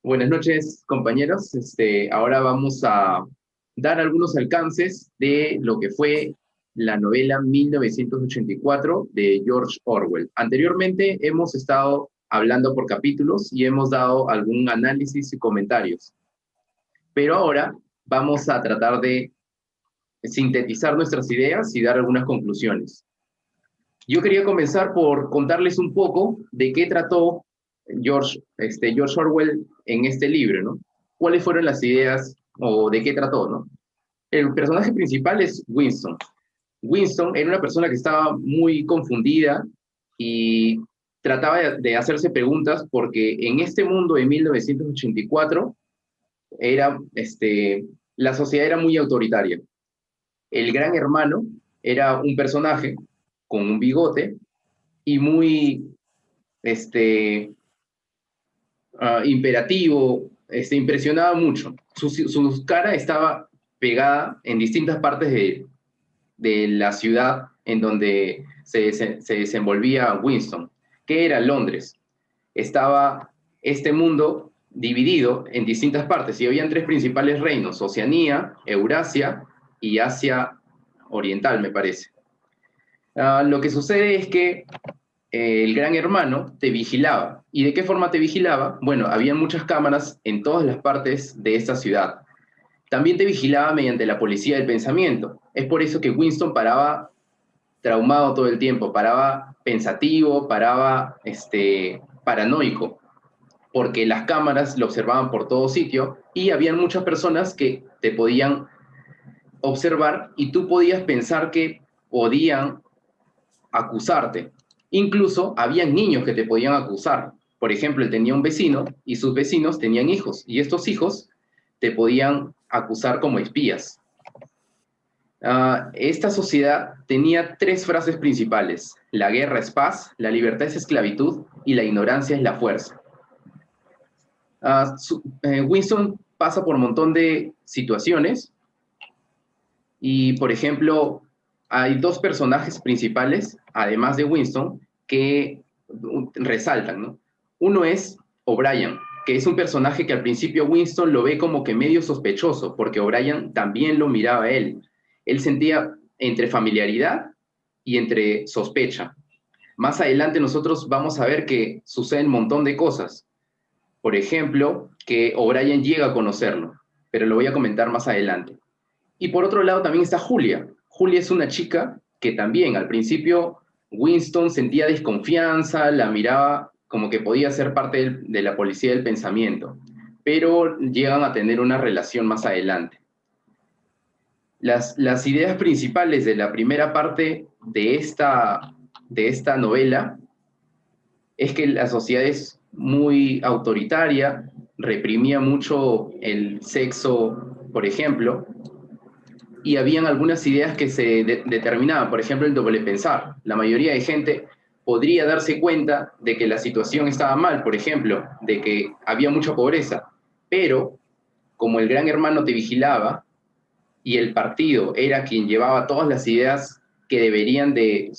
Buenas noches, compañeros. Ahora vamos a dar algunos alcances de lo que fue la novela 1984 de George Orwell. Anteriormente hemos estado hablando por capítulos y hemos dado algún análisis y comentarios, pero ahora vamos a tratar de sintetizar nuestras ideas y dar algunas conclusiones. Yo quería comenzar por contarles un poco de qué trató George Orwell en este libro, ¿no? ¿Cuáles fueron las ideas o de qué trató, ¿no? El personaje principal es Winston. Winston era una persona que estaba muy confundida y trataba de hacerse preguntas porque en este mundo de 1984 era, la sociedad era muy autoritaria. El gran hermano era un personaje con un bigote y muy este, imperativo, impresionaba mucho. Su cara estaba pegada en distintas partes de la ciudad en donde se desenvolvía Winston, que era Londres. Estaba este mundo dividido en distintas partes y habían tres principales reinos: Oceanía, Eurasia y Asia Oriental, me parece. Lo que sucede es que el gran hermano te vigilaba. ¿Y de qué forma te vigilaba? Bueno, había muchas cámaras en todas las partes de esta ciudad. También te vigilaba mediante la policía del pensamiento. Es por eso que Winston paraba traumado todo el tiempo, paraba pensativo, paraba paranoico, porque las cámaras lo observaban por todo sitio y habían muchas personas que te podían observar y tú podías pensar que podían acusarte. Incluso había niños que te podían acusar. Por ejemplo, él tenía un vecino y sus vecinos tenían hijos y estos hijos te podían acusar como espías. Esta sociedad tenía tres frases principales: la guerra es paz, la libertad es esclavitud y la ignorancia es la fuerza. Winston pasa por un montón de situaciones y, por ejemplo, hay dos personajes principales, además de Winston, que resaltan, ¿no? Uno es O'Brien, que es un personaje que al principio Winston lo ve como que medio sospechoso, porque O'Brien también lo miraba a él. Él sentía entre familiaridad y entre sospecha. Más adelante nosotros vamos a ver que suceden un montón de cosas. Por ejemplo, que O'Brien llega a conocerlo, pero lo voy a comentar más adelante. Y por otro lado también está Julia. Julia es una chica que también al principio Winston sentía desconfianza, la miraba como que podía ser parte de la policía del pensamiento, pero llegan a tener una relación más adelante. Las ideas principales de la primera parte de esta novela es que la sociedad es muy autoritaria, reprimía mucho el sexo, por ejemplo, y habían algunas ideas que se determinaban, por ejemplo, el doble pensar. La mayoría de gente podría darse cuenta de que la situación estaba mal, por ejemplo, de que había mucha pobreza, pero como el gran hermano te vigilaba y el partido era quien llevaba todas las ideas que deberían de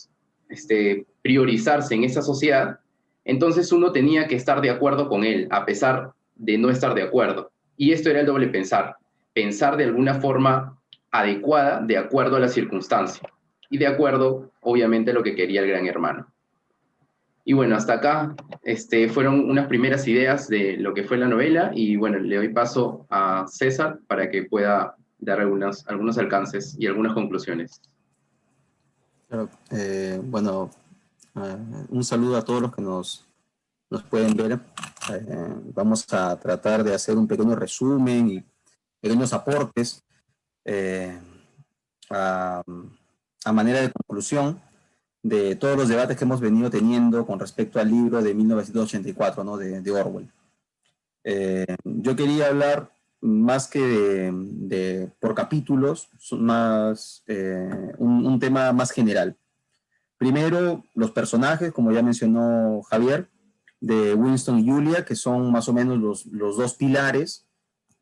priorizarse en esa sociedad, entonces uno tenía que estar de acuerdo con él, a pesar de no estar de acuerdo. Y esto era el doble pensar, pensar de alguna forma adecuada de acuerdo a la circunstancia y de acuerdo, obviamente, a lo que quería el gran hermano. Y bueno, hasta acá fueron unas primeras ideas de lo que fue la novela y bueno, le doy paso a César para que pueda dar algunos alcances y algunas conclusiones. Claro, bueno, un saludo a todos los que nos pueden ver. Vamos a tratar de hacer un pequeño resumen y pequeños aportes eh, a, a manera de conclusión de todos los debates que hemos venido teniendo con respecto al libro de 1984, ¿no? de Orwell. Yo quería hablar más que por capítulos, más un tema más general. Primero, los personajes, como ya mencionó Javier, de Winston y Julia, que son más o menos los dos pilares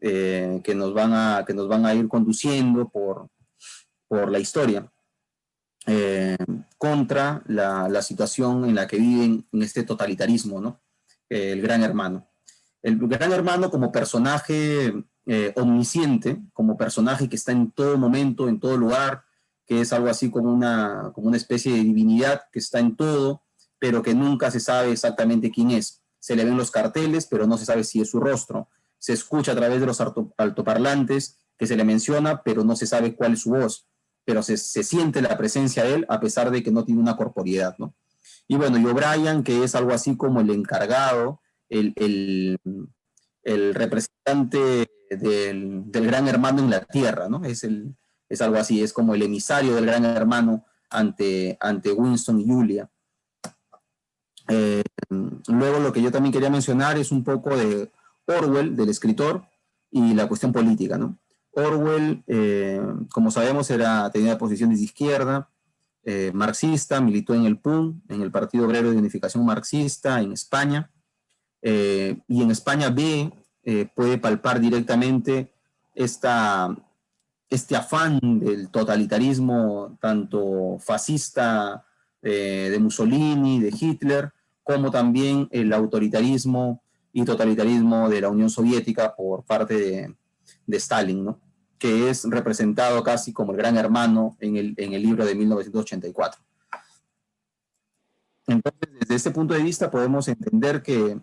que nos van a ir conduciendo por la historia contra la situación en la que viven en este totalitarismo, ¿no? El gran hermano. El Gran Hermano como personaje omnisciente, como personaje que está en todo momento, en todo lugar, que es algo así como una especie de divinidad que está en todo, pero que nunca se sabe exactamente quién es. Se le ven los carteles, pero no se sabe si es su rostro. Se escucha a través de los altoparlantes que se le menciona, pero no se sabe cuál es su voz. Pero se siente la presencia de él a pesar de que no tiene una corporeidad, ¿no? Y bueno, y O'Brien, que es algo así como el encargado, el, el, el representante del Gran Hermano en la Tierra, ¿no? Es algo así, es como el emisario del Gran Hermano ante Winston y Julia. Luego lo que yo también quería mencionar es un poco de Orwell, del escritor, y la cuestión política, ¿no? Orwell, como sabemos, tenía posiciones de izquierda, marxista, militó en el PUM, en el Partido Obrero de Unificación Marxista, en España, y en España puede palpar directamente este afán del totalitarismo, tanto fascista de Mussolini, de Hitler, como también el autoritarismo y totalitarismo de la Unión Soviética por parte de Stalin, ¿no? Que es representado casi como el Gran Hermano en el libro de 1984. Entonces, desde este punto de vista podemos entender que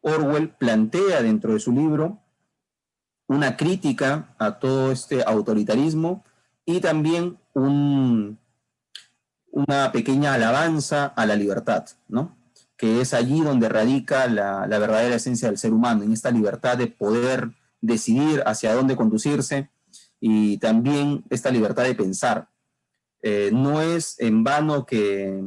Orwell plantea dentro de su libro una crítica a todo este autoritarismo y también una pequeña alabanza a la libertad, ¿no? Que es allí donde radica la verdadera esencia del ser humano, en esta libertad de poder decidir hacia dónde conducirse y también esta libertad de pensar. No es en vano que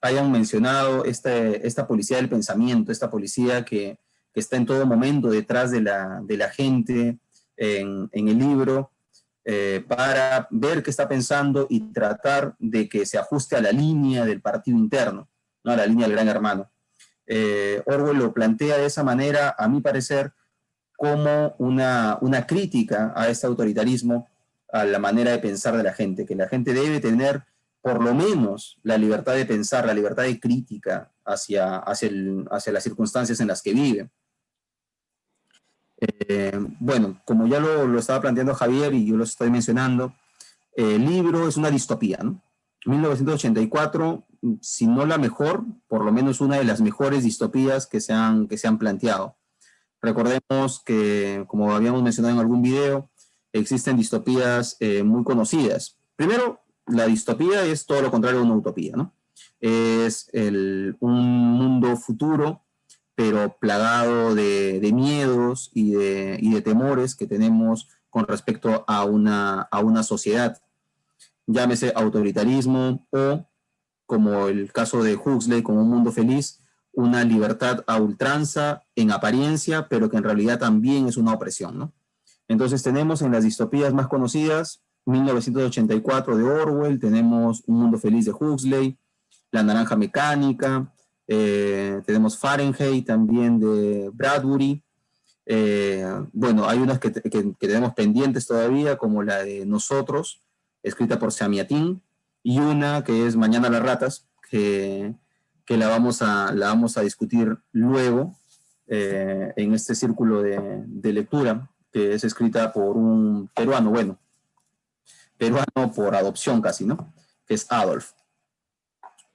hayan mencionado esta policía del pensamiento, esta policía que está en todo momento detrás de la gente en el libro, para ver qué está pensando y tratar de que se ajuste a la línea del partido interno, ¿no? A la línea del Gran Hermano. Orwell lo plantea de esa manera, a mi parecer, como una crítica a este autoritarismo, a la manera de pensar de la gente, que la gente debe tener por lo menos la libertad de pensar, la libertad de crítica hacia las circunstancias en las que vive. Bueno, como ya lo estaba planteando Javier y yo lo estoy mencionando, el libro es una distopía, ¿no? 1984, si no la mejor, por lo menos una de las mejores distopías que se han planteado. Recordemos que, como habíamos mencionado en algún video, existen distopías muy conocidas. Primero, la distopía es todo lo contrario a una utopía, ¿no? Es un mundo futuro, pero plagado de miedos y de temores que tenemos con respecto a una sociedad. Llámese autoritarismo o, como el caso de Huxley, como Un Mundo Feliz, una libertad a ultranza en apariencia, pero que en realidad también es una opresión, ¿no? Entonces tenemos en las distopías más conocidas 1984 de Orwell, tenemos Un Mundo Feliz de Huxley, La Naranja Mecánica, tenemos Fahrenheit también de Bradbury. Bueno, hay unas que tenemos pendientes todavía, como la de Nosotros, escrita por Samiatín, y una que es Mañana las ratas, que la vamos a discutir luego en este círculo de lectura, que es escrita por un peruano, bueno, peruano por adopción casi, ¿no? Que es Adolf,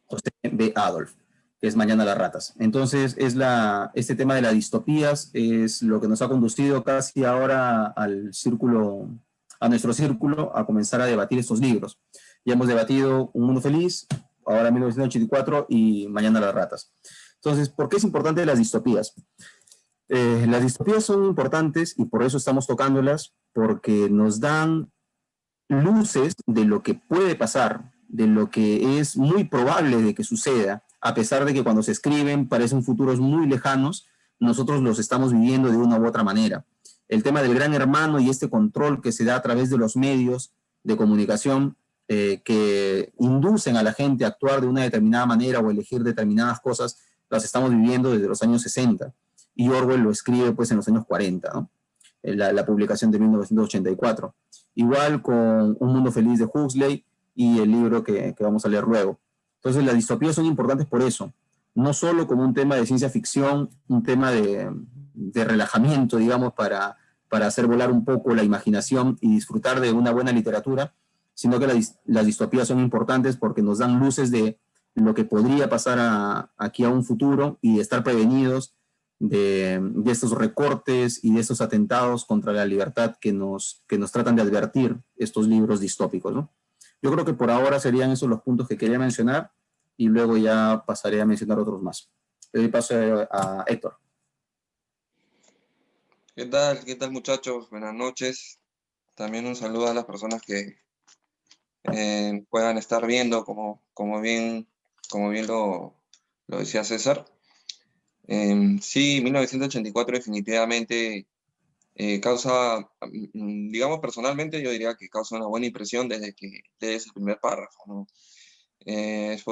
José B. Adolf, que es Mañana las ratas. Entonces, este tema de las distopías es lo que nos ha conducido casi ahora a nuestro círculo, a comenzar a debatir estos libros. Ya hemos debatido Un Mundo Feliz, ahora 1984 y Mañana las ratas. Entonces, ¿por qué es importante las distopías? Las distopías son importantes y por eso estamos tocándolas, porque nos dan luces de lo que puede pasar, de lo que es muy probable de que suceda, a pesar de que cuando se escriben parecen futuros muy lejanos, nosotros los estamos viviendo de una u otra manera. El tema del Gran Hermano y este control que se da a través de los medios de comunicación que inducen a la gente a actuar de una determinada manera o elegir determinadas cosas, las estamos viviendo desde los años 60. Y Orwell lo escribe pues en los años 40, ¿no? La publicación de 1984. Igual con Un Mundo Feliz de Huxley y el libro que vamos a leer luego. Entonces las distopías son importantes por eso, no solo como un tema de ciencia ficción, un tema de de relajamiento, digamos, para hacer volar un poco la imaginación y disfrutar de una buena literatura, sino que las distopías son importantes porque nos dan luces de lo que podría pasar aquí a un futuro y estar prevenidos de estos recortes y de estos atentados contra la libertad que nos tratan de advertir estos libros distópicos, ¿no? Yo creo que por ahora serían esos los puntos que quería mencionar y luego ya pasaré a mencionar otros más. Le doy paso a Héctor. ¿Qué tal? ¿Qué tal, muchachos? Buenas noches. También un saludo a las personas que puedan estar viendo, como bien lo decía César. Sí, 1984 definitivamente causa, digamos personalmente, yo diría que causa una buena impresión desde que lees el primer párrafo, ¿no? Es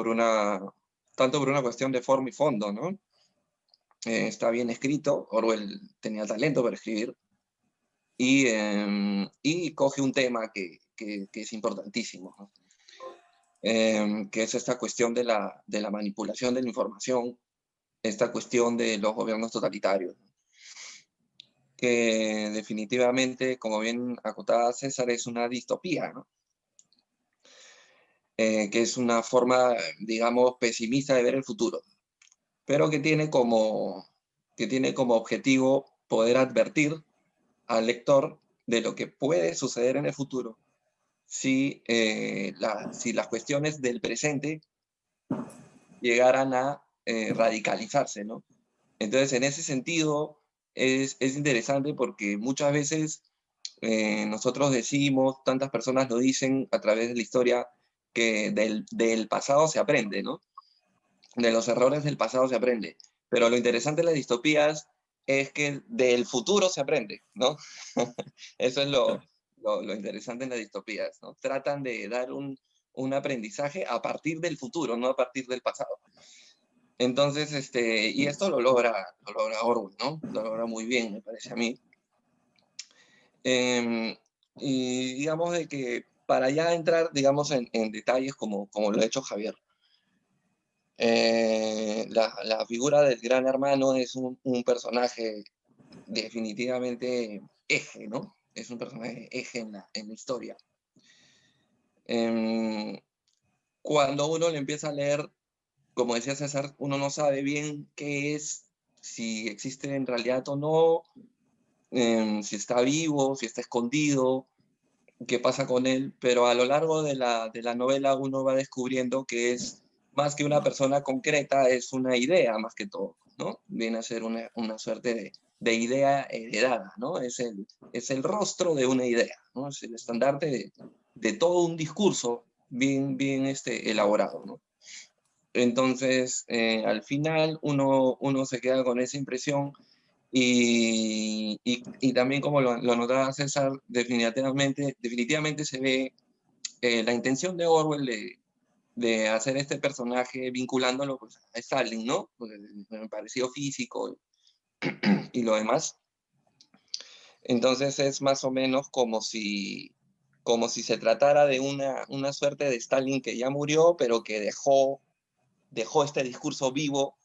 tanto por una cuestión de forma y fondo, ¿no? Está bien escrito, Orwell tenía talento para escribir, y coge un tema que es importantísimo, ¿no? Que es esta cuestión de la manipulación de la información, esta cuestión de los gobiernos totalitarios, que definitivamente, como bien acotaba César, es una distopía, ¿no? Que es una forma, digamos, pesimista de ver el futuro, pero que tiene como objetivo poder advertir al lector de lo que puede suceder en el futuro si las cuestiones del presente llegaran a radicalizarse, ¿no? Entonces, en ese sentido, es interesante porque muchas veces nosotros decimos, tantas personas lo dicen a través de la historia, que del pasado se aprende, ¿no? De los errores del pasado se aprende. Pero lo interesante de las distopías es que del futuro se aprende, ¿no? Eso es lo interesante en las distopías, ¿no? Tratan de dar un aprendizaje a partir del futuro, no a partir del pasado. Entonces, y esto lo logra Orwell, ¿no? Lo logra muy bien, me parece a mí. Y digamos de que para ya entrar, digamos, en detalles como lo ha hecho Javier, la figura del Gran Hermano es un personaje definitivamente eje, ¿no? Es un personaje eje en la historia. Cuando uno le empieza a leer, como decía César, uno no sabe bien qué es, si existe en realidad o no, si está vivo, si está escondido, qué pasa con él, pero a lo largo de la novela uno va descubriendo que es más que una persona concreta, es una idea más que todo, ¿no? Viene a ser una suerte de idea heredada, ¿no? Es el rostro de una idea, ¿no? Es el estandarte de todo un discurso bien elaborado, ¿no? Entonces, al final uno se queda con esa impresión y también como lo notaba César, definitivamente se ve la intención de Orwell de hacer este personaje vinculándolo pues, a Stalin, ¿no? Pues, el parecido físico y lo demás. Entonces es más o menos como si se tratara de una suerte de Stalin que ya murió, pero que dejó este discurso vivo,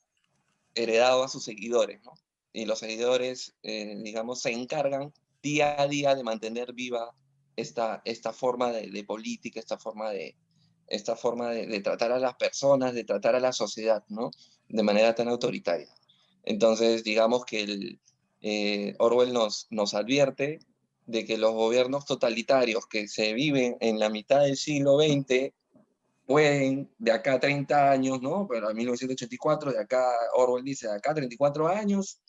heredado a sus seguidores, ¿no? Y los seguidores, digamos, se encargan día a día de mantener viva esta forma de política, esta forma de tratar a las personas, de tratar a la sociedad, ¿no? De manera tan autoritaria. Entonces, digamos que Orwell nos advierte de que los gobiernos totalitarios que se viven en la mitad del siglo XX pueden, de acá a 30 años, ¿no? Pero en 1984, de acá, Orwell dice, de acá a 34 años,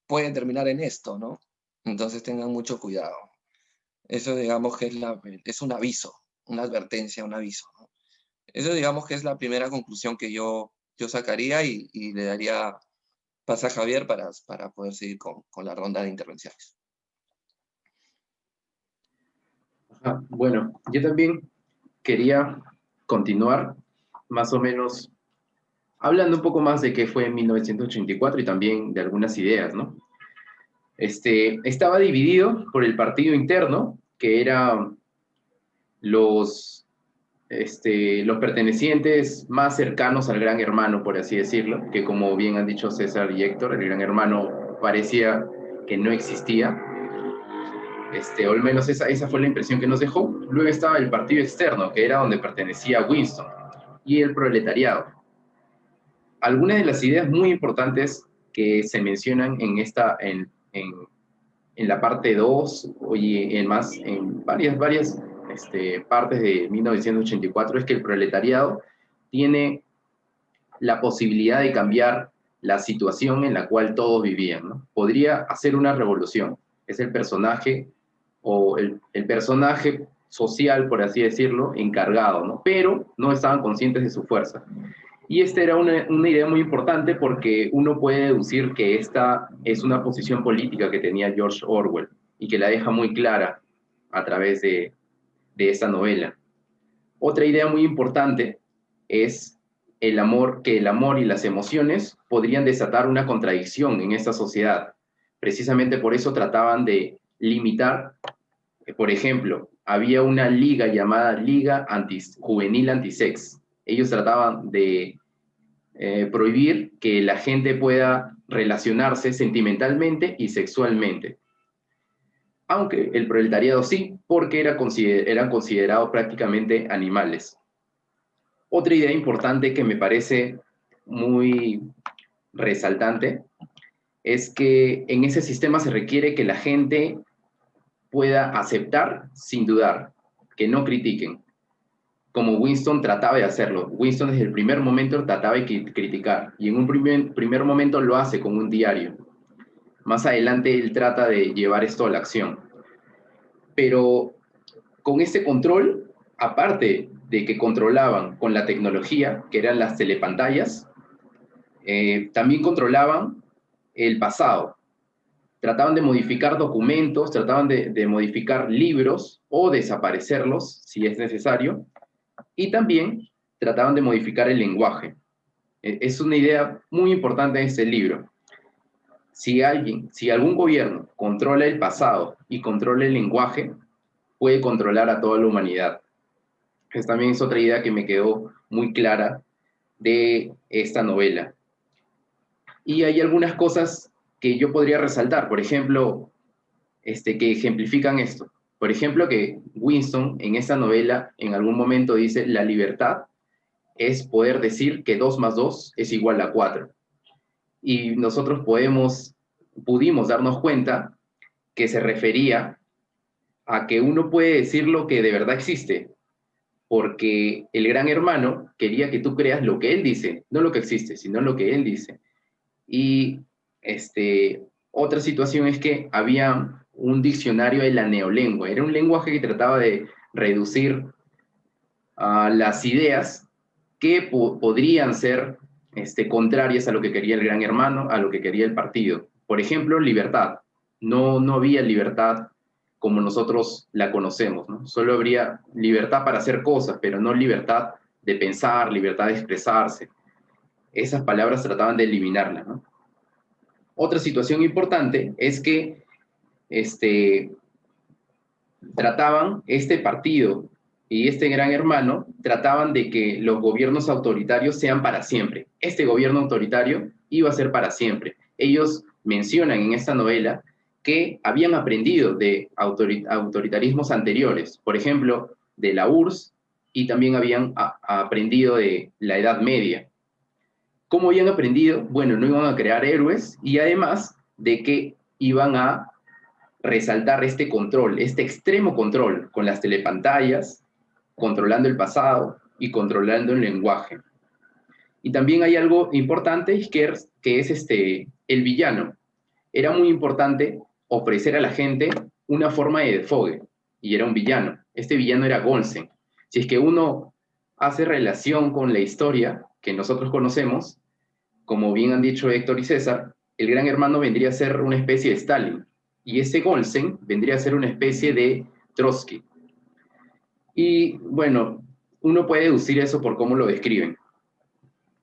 pueden terminar en esto, ¿no? Entonces tengan mucho cuidado. Eso digamos que es un aviso, una advertencia, un aviso, ¿no? Eso digamos que es la primera conclusión que yo sacaría y le daría paso a Javier para poder seguir con la ronda de intervenciones. Bueno, yo también quería continuar más o menos hablando un poco más de qué fue en 1984 y también de algunas ideas, ¿no? Estaba dividido por el partido interno, que era los pertenecientes más cercanos al Gran Hermano, por así decirlo, que como bien han dicho César y Héctor, el Gran Hermano parecía que no existía. O al menos esa fue la impresión que nos dejó. Luego estaba el partido externo, que era donde pertenecía Winston, y el proletariado. Algunas de las ideas muy importantes que se mencionan en la parte 2 y en varias partes de 1984 es que el proletariado tiene la posibilidad de cambiar la situación en la cual todos vivían, ¿no? Podría hacer una revolución. Es el personaje o el personaje social, por así decirlo, encargado, ¿no? Pero no estaban conscientes de su fuerza. Y esta era una idea muy importante porque uno puede deducir que esta es una posición política que tenía George Orwell y que la deja muy clara a través de esta novela. Otra idea muy importante es que el amor y las emociones podrían desatar una contradicción en esta sociedad. Precisamente por eso trataban de limitar, por ejemplo, había una liga llamada Liga Juvenil Antisex. Ellos trataban de prohibir que la gente pueda relacionarse sentimentalmente y sexualmente. Aunque el proletariado sí, porque eran considerados prácticamente animales. Otra idea importante que me parece muy resaltante es que en ese sistema se requiere que la gente pueda aceptar sin dudar, que no critiquen, como Winston trataba de hacerlo. Winston desde el primer momento trataba de criticar, y en un primer momento lo hace con un diario. Más adelante él trata de llevar esto a la acción. Pero con este control, aparte de que controlaban con la tecnología, que eran las telepantallas, también controlaban el pasado. Trataban de modificar documentos, trataban de modificar libros o desaparecerlos si es necesario, y también trataban de modificar el lenguaje. Es una idea muy importante en este libro. Si algún gobierno controla el pasado y controla el lenguaje, puede controlar a toda la humanidad. También es otra idea que me quedó muy clara de esta novela. Y hay algunas cosas que yo podría resaltar, por ejemplo, que ejemplifican esto. Por ejemplo, que Winston en esta novela en algún momento dice: la libertad es poder decir que 2 más 2 es igual a 4. Y nosotros pudimos darnos cuenta que se refería a que uno puede decir lo que de verdad existe, porque el gran hermano quería que tú creas lo que él dice, no lo que existe, sino lo que él dice. Y otra situación es que había un diccionario de la neolengua. Era un lenguaje que trataba de reducir las ideas que podrían ser contrarias a lo que quería el gran hermano, a lo que quería el partido. Por ejemplo, libertad. No había libertad como nosotros la conocemos, ¿no? Solo habría libertad para hacer cosas, pero no libertad de pensar, libertad de expresarse. Esas palabras trataban de eliminarlas, ¿no? Otra situación importante es que este partido y este gran hermano trataban de que los gobiernos autoritarios sean para siempre. Este gobierno autoritario iba a ser para siempre. Ellos mencionan en esta novela que habían aprendido de autoritarismos anteriores, por ejemplo, de la URSS, y también habían aprendido de la Edad Media. ¿Cómo habían aprendido? Bueno, no iban a crear héroes, y además de que iban a resaltar este control, este extremo control con las telepantallas, controlando el pasado y controlando el lenguaje. Y también hay algo importante que es el villano. Era muy importante ofrecer a la gente una forma de desfogue, y era un villano. Este villano era Goldstein. Si es que uno hace relación con la historia que nosotros conocemos, como bien han dicho Héctor y César, el gran hermano vendría a ser una especie de Stalin, y ese Goldstein vendría a ser una especie de Trotsky. Y bueno, uno puede deducir eso por cómo lo describen.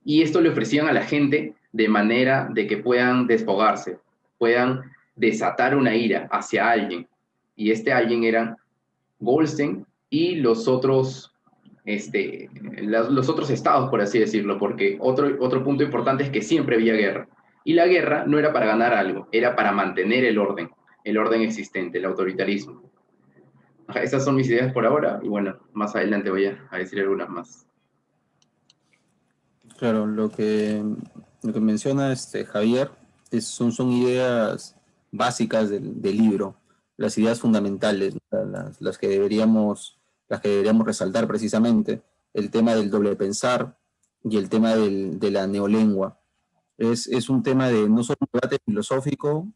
Y esto le ofrecían a la gente de manera de que puedan desfogarse, puedan desatar una ira hacia alguien. Y este alguien era Goldstein y los otros estados, por así decirlo, porque otro punto importante es que siempre había guerra. Y la guerra no era para ganar algo, era para mantener el orden existente, el autoritarismo. Esas son mis ideas por ahora, y bueno, más adelante voy a decir algunas más. Claro, lo que menciona Javier son ideas básicas del libro, las ideas fundamentales, las que deberíamos resaltar precisamente, el tema del doble pensar y el tema de la neolengua. Es un tema de no solo un debate filosófico,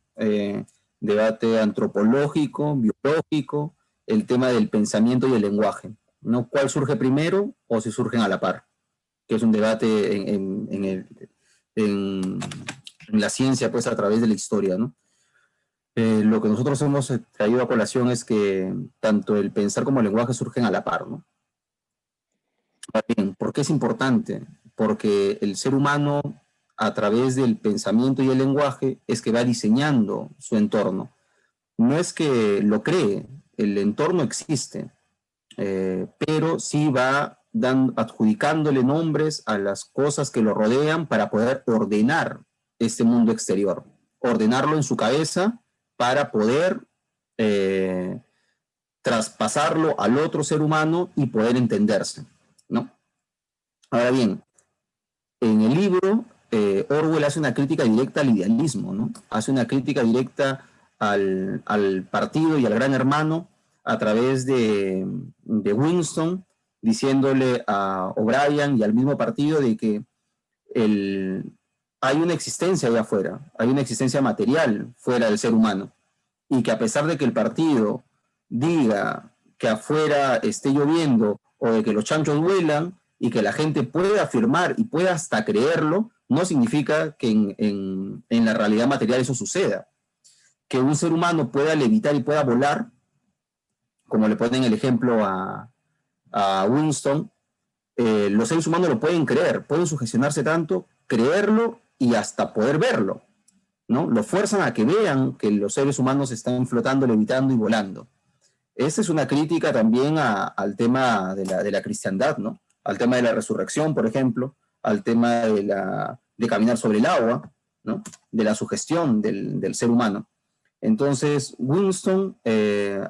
debate antropológico, biológico, el tema del pensamiento y el lenguaje, ¿no? ¿Cuál surge primero o si surgen a la par? Que es un debate en la ciencia, pues a través de la historia, ¿no? Lo que nosotros hemos traído a colación es que tanto el pensar como el lenguaje surgen a la par, ¿no? Bien, ¿por qué es importante? Porque el ser humano, a través del pensamiento y el lenguaje, es que va diseñando su entorno. No es que lo cree, el entorno existe, pero sí va adjudicándole nombres a las cosas que lo rodean para poder ordenar este mundo exterior, ordenarlo en su cabeza para poder traspasarlo al otro ser humano y poder entenderse, ¿no? Ahora bien, en el libro, Orwell hace una crítica directa al idealismo, ¿no? Hace una crítica directa al partido y al gran hermano a través de Winston, diciéndole a O'Brien y al mismo partido de que hay una existencia allá afuera, hay una existencia material fuera del ser humano, y que a pesar de que el partido diga que afuera esté lloviendo o de que los chanchos vuelan y que la gente pueda afirmar y pueda hasta creerlo, no significa que en la realidad material eso suceda. Que un ser humano pueda levitar y pueda volar, como le ponen el ejemplo a Winston, los seres humanos lo pueden creer, pueden sugestionarse tanto, creerlo y hasta poder verlo, ¿no? Lo fuerzan a que vean que los seres humanos están flotando, levitando y volando. Esa es una crítica también al tema de la cristiandad, ¿no? Al tema de la resurrección, por ejemplo, al tema de caminar sobre el agua, ¿no? De la sugestión del ser humano. Entonces, Winston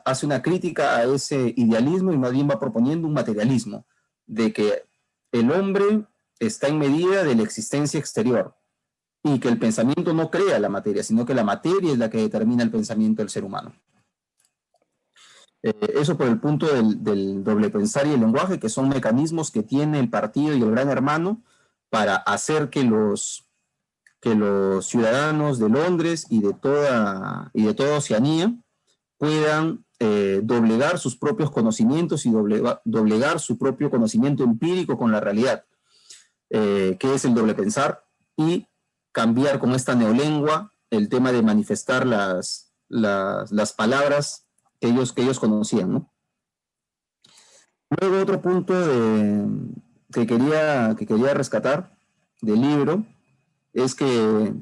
hace una crítica a ese idealismo y más bien va proponiendo un materialismo, de que el hombre está en medida de la existencia exterior y que el pensamiento no crea la materia, sino que la materia es la que determina el pensamiento del ser humano. Eso por el punto del doble pensar y el lenguaje, que son mecanismos que tiene el partido y el gran hermano para hacer que los ciudadanos de Londres y de toda Oceanía puedan doblegar sus propios conocimientos y doblegar su propio conocimiento empírico con la realidad, que es el doble pensar, y cambiar con esta neolengua el tema de manifestar las palabras que ellos conocían, ¿no? Luego otro punto que quería rescatar del libro es que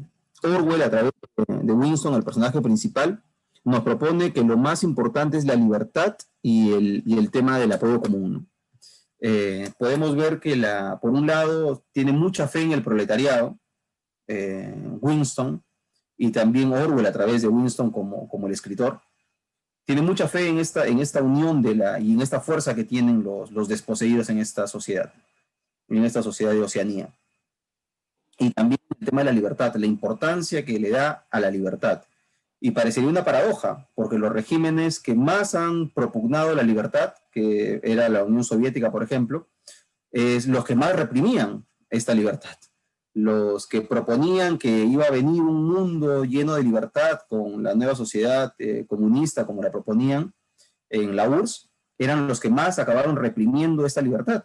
Orwell, a través de Winston, el personaje principal, nos propone que lo más importante es la libertad y el tema del apoyo común, ¿no? Podemos ver que por un lado tiene mucha fe en el proletariado, Winston, y también Orwell a través de Winston como el escritor, tiene mucha fe en esta unión y en esta fuerza que tienen los desposeídos en esta sociedad de Oceanía. Y también el tema de la libertad, la importancia que le da a la libertad. Y parecería una paradoja, porque los regímenes que más han propugnado la libertad, que era la Unión Soviética, por ejemplo, es los que más reprimían esta libertad. Los que proponían que iba a venir un mundo lleno de libertad con la nueva sociedad comunista, como la proponían en la URSS, eran los que más acabaron reprimiendo esta libertad,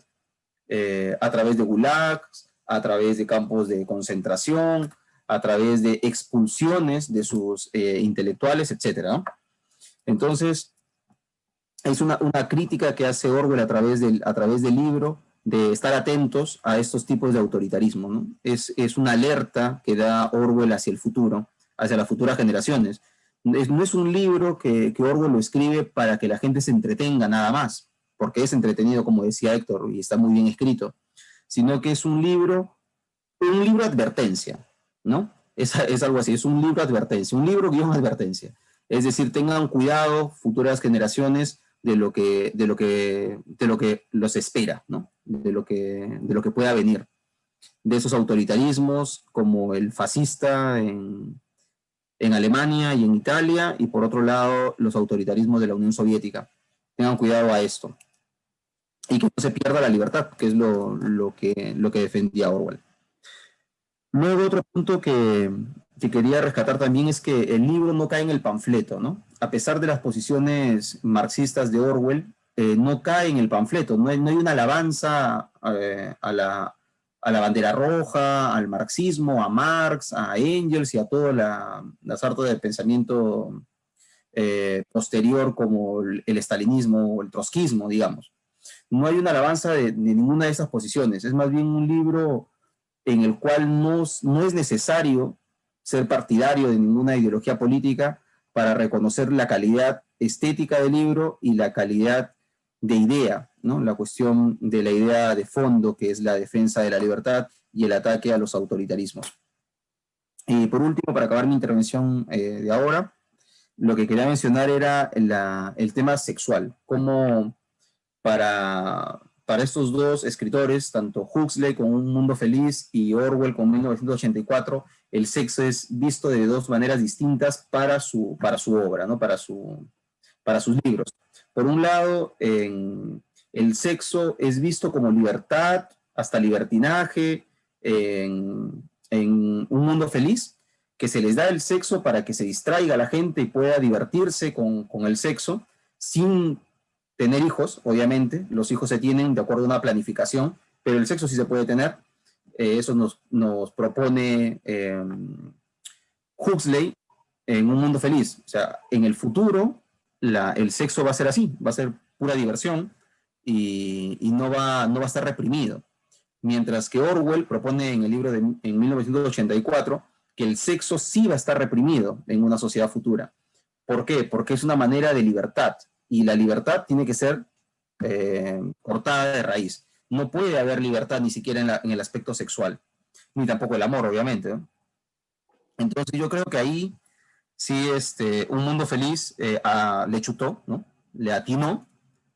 a través de gulags, a través de campos de concentración, a través de expulsiones de sus intelectuales, etc., ¿no? Entonces, es una crítica que hace Orwell a través del libro, de estar atentos a estos tipos de autoritarismo, ¿no? Es una alerta que da Orwell hacia el futuro, hacia las futuras generaciones. No es un libro que Orwell lo escribe para que la gente se entretenga nada más, porque es entretenido, como decía Héctor, y está muy bien escrito, sino que es un libro advertencia, ¿no? Es algo así, es un libro advertencia, un libro guión advertencia. Es decir, tengan cuidado futuras generaciones de lo que los espera, ¿no? De lo que pueda venir. De esos autoritarismos como el fascista en Alemania y en Italia, y por otro lado los autoritarismos de la Unión Soviética. Tengan cuidado a esto. Y que no se pierda la libertad, que es lo que defendía Orwell. Luego otro punto que quería rescatar también es que el libro no cae en el panfleto, ¿no? A pesar de las posiciones marxistas de Orwell, no cae en el panfleto, no hay una alabanza a la bandera roja, al marxismo, a Marx, a Engels y a toda la sarta de pensamiento posterior como el estalinismo o el trotskismo, digamos. No hay una alabanza de ninguna de esas posiciones, es más bien un libro en el cual no es necesario ser partidario de ninguna ideología política para reconocer la calidad estética del libro y la calidad de idea, ¿no? La cuestión de la idea de fondo, que es la defensa de la libertad y el ataque a los autoritarismos. Y por último, para acabar mi intervención de ahora, lo que quería mencionar era el tema sexual, cómo para estos dos escritores, tanto Huxley con Un Mundo Feliz y Orwell con 1984, el sexo es visto de dos maneras distintas para su obra, ¿no? para sus libros. Por un lado, el sexo es visto como libertad, hasta libertinaje, en Un Mundo Feliz, que se les da el sexo para que se distraiga la gente y pueda divertirse con el sexo, sin tener hijos, obviamente. Los hijos se tienen de acuerdo a una planificación, pero el sexo sí se puede tener. Eso nos propone Huxley en Un Mundo Feliz. O sea, en el futuro el sexo va a ser así, va a ser pura diversión y no va a estar reprimido. Mientras que Orwell propone en el libro en 1984 que el sexo sí va a estar reprimido en una sociedad futura. ¿Por qué? Porque es una manera de libertad, y la libertad tiene que ser cortada de raíz. No puede haber libertad ni siquiera en el aspecto sexual, ni tampoco el amor, obviamente, ¿no? Entonces yo creo que ahí sí Un Mundo Feliz le chutó, ¿no? Le atinó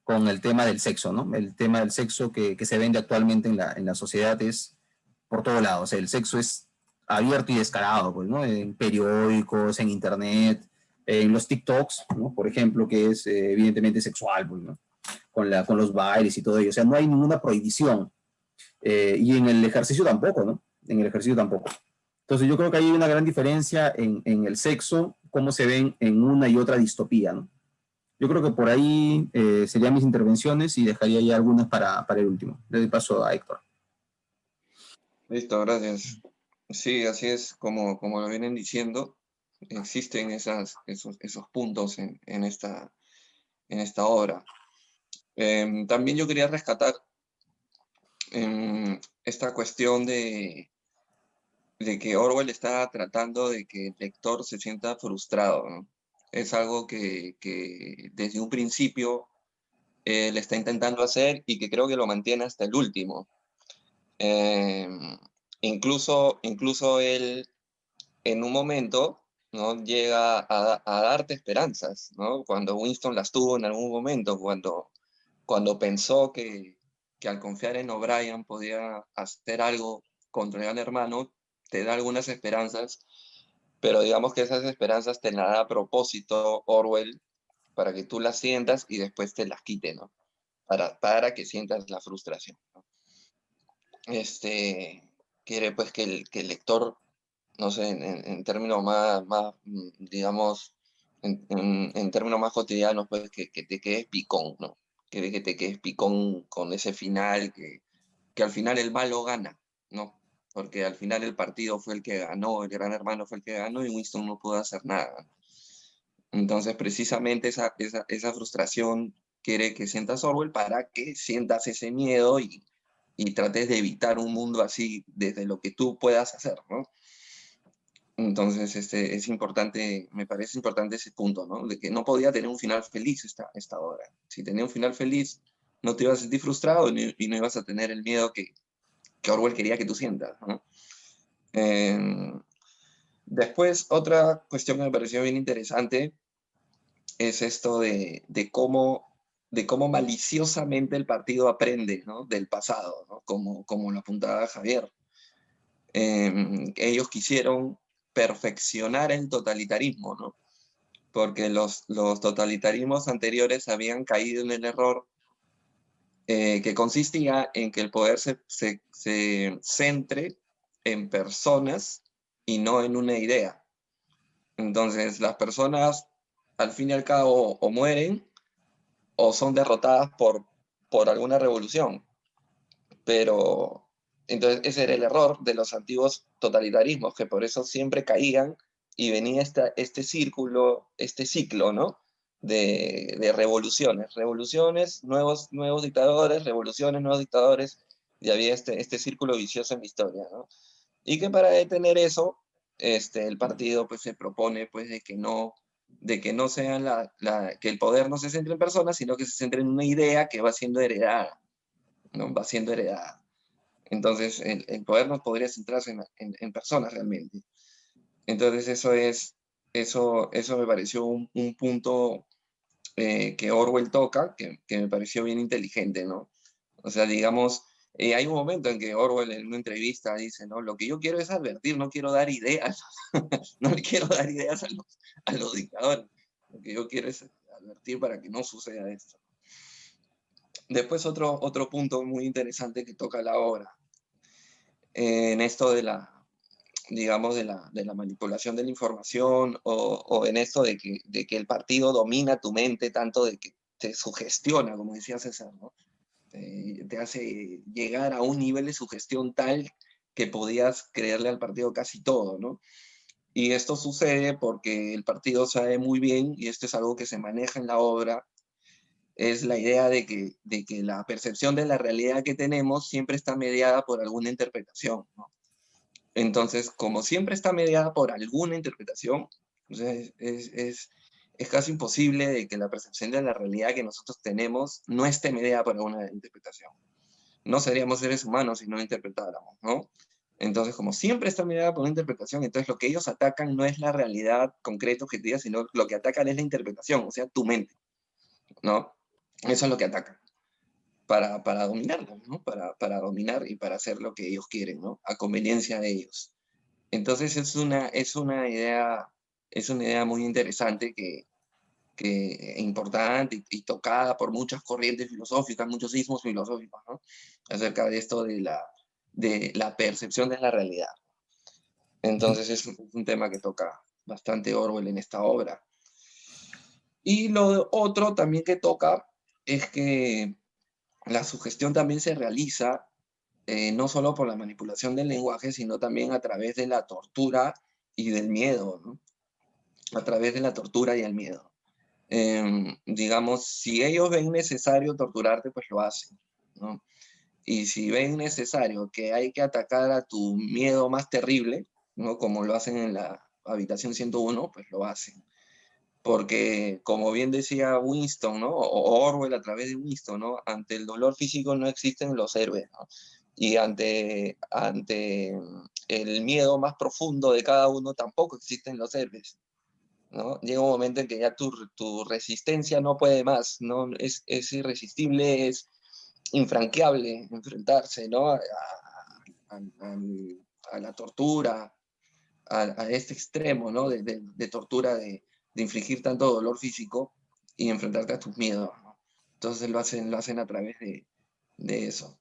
con el tema del sexo, ¿no? El tema del sexo que se vende actualmente en la sociedad es por todos lados. O sea, el sexo es abierto y descarado, pues, ¿no? En periódicos, en internet, en los TikToks, ¿no? Por ejemplo, que es evidentemente sexual, pues, ¿no? Con los bailes y todo ello. O sea, no hay ninguna prohibición. Y en el ejercicio tampoco, ¿no? En el ejercicio tampoco. Entonces yo creo que hay una gran diferencia en el sexo, cómo se ven en una y otra distopía, ¿no? Yo creo que por ahí serían mis intervenciones y dejaría ya algunas para el último. Le doy paso a Héctor. Listo, gracias. Sí, así es como lo vienen diciendo. Existen esos puntos en esta obra. También yo quería rescatar esta cuestión de que Orwell está tratando de que el lector se sienta frustrado, ¿no? Es algo que desde un principio él está intentando hacer y que creo que lo mantiene hasta el último. Incluso él en un momento, ¿no? Llega a darte esperanzas, ¿no? Cuando Winston las tuvo en algún momento, cuando pensó que al confiar en O'Brien podía hacer algo contra el gran hermano, te da algunas esperanzas, pero digamos que esas esperanzas te las da a propósito Orwell para que tú las sientas y después te las quite, ¿no? Para que sientas la frustración, ¿no? Quiere pues que el lector, no sé, en términos más digamos, en términos más cotidianos, pues que te quedes picón, ¿no? Que te quedes picón con ese final, que al final el malo gana, ¿no? Porque al final el partido fue el que ganó, el gran hermano fue el que ganó y Winston no pudo hacer nada. Entonces, precisamente esa frustración quiere que sientas Orwell para que sientas ese miedo y trates de evitar un mundo así desde lo que tú puedas hacer, ¿no? Entonces, es importante, me parece importante ese punto, ¿no? De que no podía tener un final feliz esta obra. Si tenía un final feliz, no te ibas a sentir frustrado y no ibas a tener el miedo que Orwell quería que tú sientas, ¿no? Después, otra cuestión que me pareció bien interesante es esto de cómo maliciosamente el partido aprende, ¿no? Del pasado, ¿no? Como lo apuntaba Javier. Ellos quisieron perfeccionar el totalitarismo, ¿no? Porque los totalitarismos anteriores habían caído en el error que consistía en que el poder se centre en personas y no en una idea. Entonces, las personas, al fin y al cabo, o mueren o son derrotadas por alguna revolución. Pero, entonces, ese era el error de los antiguos totalitarismos, que por eso siempre caían y venía este círculo, este ciclo, ¿no? De revoluciones. Revoluciones, nuevos dictadores, revoluciones, nuevos dictadores, y había este círculo vicioso en la historia, ¿no? Y que para detener eso, el partido pues se propone pues de que no sean que el poder no se centre en personas, sino que se centre en una idea que va siendo heredada, ¿no? Va siendo heredada. Entonces, el poder no podría centrarse en personas realmente. Entonces, eso me pareció un punto que Orwell toca, que me pareció bien inteligente, ¿no? O sea, digamos, hay un momento en que Orwell en una entrevista dice, ¿no? Lo que yo quiero es advertir, no quiero dar ideas, no le quiero dar ideas a los dictadores. Lo que yo quiero es advertir para que no suceda esto. Después otro punto muy interesante que toca la obra, en esto digamos, de la manipulación de la información o en esto de que el partido domina tu mente tanto de que te sugestiona, como decía César, ¿no? Te hace llegar a un nivel de sugestión tal que podías creerle al partido casi todo, ¿no? Y esto sucede porque el partido sabe muy bien, y esto es algo que se maneja en la obra, es la idea de que la percepción de la realidad que tenemos siempre está mediada por alguna interpretación, ¿no? Entonces, como siempre está mediada por alguna interpretación, o sea, es casi imposible de que la percepción de la realidad que nosotros tenemos no esté mediada por alguna interpretación. No seríamos seres humanos si no interpretáramos, ¿no? Entonces, como siempre está mediada por una interpretación, entonces lo que ellos atacan no es la realidad concreta, objetiva, sino lo que atacan es la interpretación, o sea, tu mente, ¿no? Eso es lo que atacan para dominarlo, ¿no? Para dominar y para hacer lo que ellos quieren, ¿no? A conveniencia de ellos. Entonces es una idea muy interesante importante y tocada por muchas corrientes filosóficas, muchos sismos filosóficos, ¿no? Acerca de esto de la percepción de la realidad. Entonces es un tema que toca bastante Orwell en esta obra. Y lo otro también que toca es que la sugestión también se realiza no solo por la manipulación del lenguaje, sino también a través de la tortura y del miedo, ¿no? A través de la tortura y el miedo. Digamos, si ellos ven necesario torturarte, pues lo hacen, ¿no? Y si ven necesario que hay que atacar a tu miedo más terrible, ¿no? Como lo hacen en la habitación 101, pues lo hacen. Porque, como bien decía Winston, ¿no? O Orwell a través de Winston, ¿no? Ante el dolor físico no existen los héroes, ¿no? Y ante el miedo más profundo de cada uno tampoco existen los héroes, ¿no? Llega un momento en que ya tu resistencia no puede más, ¿no? Es irresistible, es infranqueable enfrentarse, ¿no? A la tortura, a este extremo, ¿no? De tortura, de infligir tanto dolor físico y enfrentarte a tus miedos, ¿no? Entonces lo hacen a través de eso.